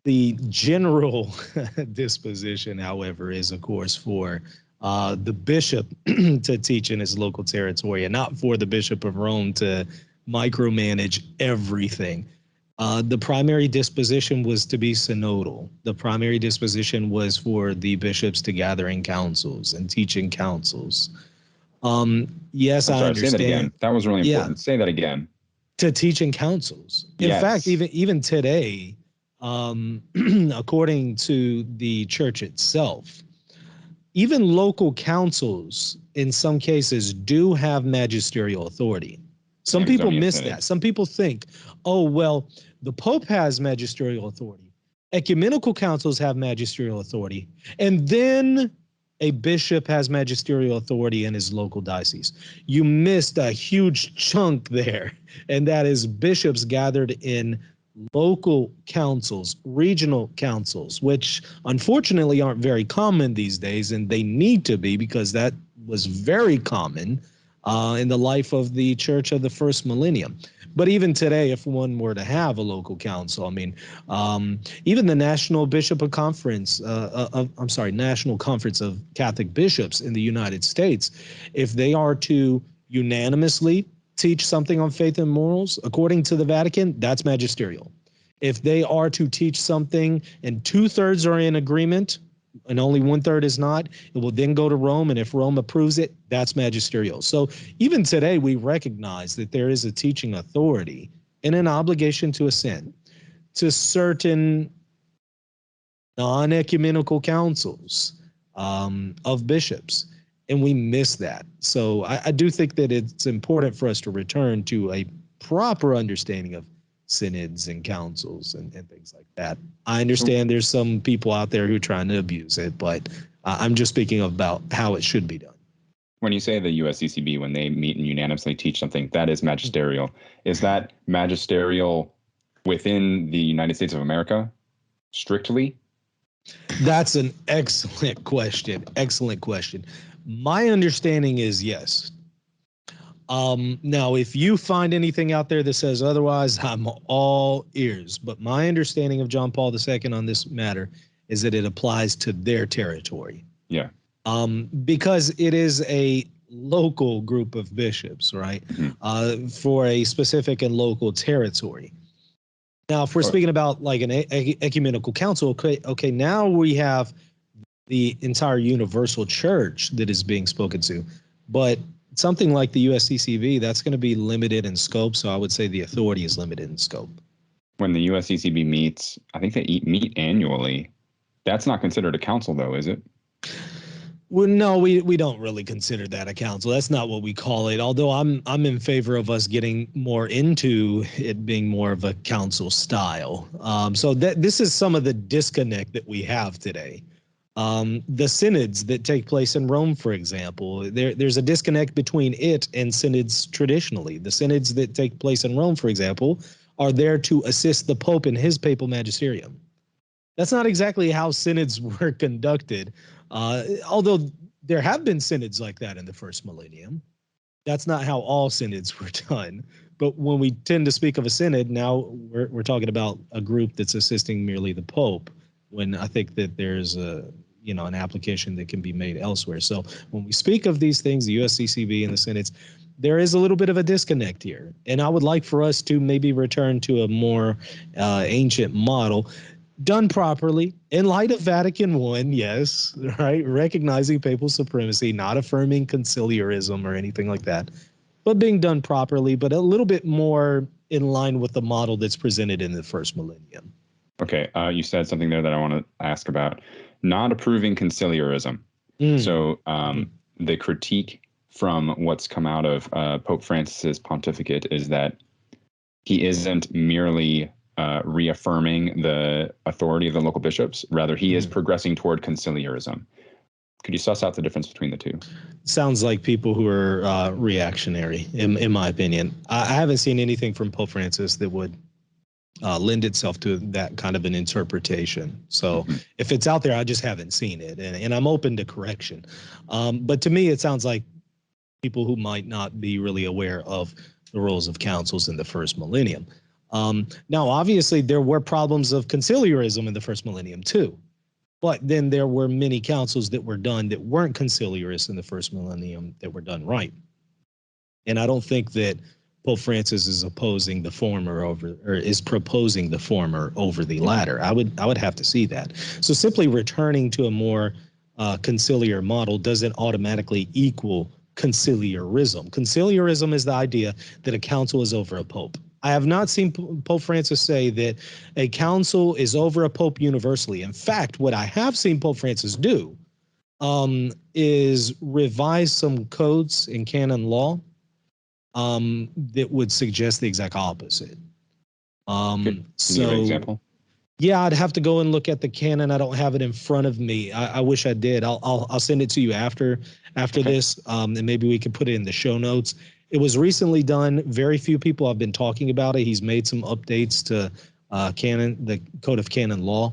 The general disposition, however, is, of course, for the bishop to teach in his local territory and not for the Bishop of Rome to micromanage everything. The primary disposition was to be synodal. The primary disposition was for the bishops to gather in councils and teach in councils. Yes, I understand. Say that again. That was really important. Yeah. Say that again. To teach in councils. In fact, even today, according to the church itself, even local councils in some cases do have magisterial authority. Some people miss that. Some people think, oh, well, the Pope has magisterial authority. Ecumenical councils have magisterial authority. And then a bishop has magisterial authority in his local diocese. You missed a huge chunk there, and that is bishops gathered in local councils, regional councils, which unfortunately aren't very common these days, and they need to be, because that was very common in the life of the church of the first millennium. But even today, if one were to have a local council, I mean, even the National Bishop Conference, National Conference of Catholic Bishops in the United States, if they are to unanimously teach something on faith and morals, according to the Vatican, that's magisterial. If they are to teach something and 2/3 are in agreement and only 1/3 is not, it will then go to Rome, and if Rome approves it, that's magisterial. So even today, we recognize that there is a teaching authority and an obligation to assent to certain non-ecumenical councils of bishops, and we miss that. So I do think that it's important for us to return to a proper understanding of synods and councils and things like that. I understand there's some people out there who are trying to abuse it, but I'm just speaking about how it should be done. When you say the USCCB, when they meet and unanimously teach something, that is magisterial. Is that magisterial within the United States of America, strictly? That's an excellent question. Excellent question. My understanding is yes. Now, if you find anything out there that says otherwise, I'm all ears. But my understanding of John Paul II on this matter is that it applies to their territory. Yeah. Because it is a local group of bishops, right? Mm-hmm. For a specific and local territory. Now, if we're speaking about like an ecumenical council, okay, now we have the entire universal church that is being spoken to. But something like the USCCB, that's going to be limited in scope. So I would say the authority is limited in scope. When the USCCB meets, I think they meet annually. That's not considered a council, though, is it? Well, no, we don't really consider that a council. That's not what we call it. Although I'm in favor of us getting more into it being more of a council style. So this is some of the disconnect that we have today. The synods that take place in Rome, for example, there's a disconnect between it and synods traditionally. The synods that take place in Rome, for example, are there to assist the Pope in his papal magisterium. That's not exactly how synods were conducted, although there have been synods like that in the first millennium. That's not how all synods were done. But when we tend to speak of a synod, now we're talking about a group that's assisting merely the Pope, when I think that there's an application that can be made elsewhere. So when we speak of these things, the USCCB and the synods, there is a little bit of a disconnect here. And I would like for us to maybe return to a more ancient model, done properly, in light of Vatican I, yes, right? Recognizing papal supremacy, not affirming conciliarism or anything like that, but being done properly, but a little bit more in line with the model that's presented in the first millennium. Okay, you said something there that I want to ask about. Not approving conciliarism. So the critique from what's come out of Pope Francis's pontificate is that he isn't merely reaffirming the authority of the local bishops. Rather, he is progressing toward conciliarism. Could you suss out the difference between the two? Sounds like people who are reactionary, in my opinion. I haven't seen anything from Pope Francis that would lend itself to that kind of an interpretation. So if it's out there, I just haven't seen it, and I'm open to correction. But to me, it sounds like people who might not be really aware of the roles of councils in the first millennium. Now, obviously, there were problems of conciliarism in the first millennium too, but then there were many councils that were done that weren't conciliarist in the first millennium that were done right. And I don't think that Pope Francis is opposing the former over, or is proposing the former over the latter. I would have to see that. So simply returning to a more conciliar model doesn't automatically equal conciliarism. Conciliarism is the idea that a council is over a pope. I have not seen Pope Francis say that a council is over a pope universally. In fact, what I have seen Pope Francis do is revise some codes in canon law that would suggest the exact opposite. Can you give an example? Yeah, I'd have to go and look at the canon. I don't have it in front of me. I wish I did. I'll send it to you after this, and maybe we could put it in the show notes. It was recently done. Very few people have been talking about it. He's made some updates to canon, the Code of Canon Law,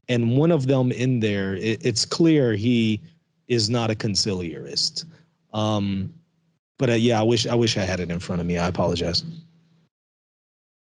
and one of them in there, it's clear he is not a conciliarist. But yeah, I wish I had it in front of me. I apologize.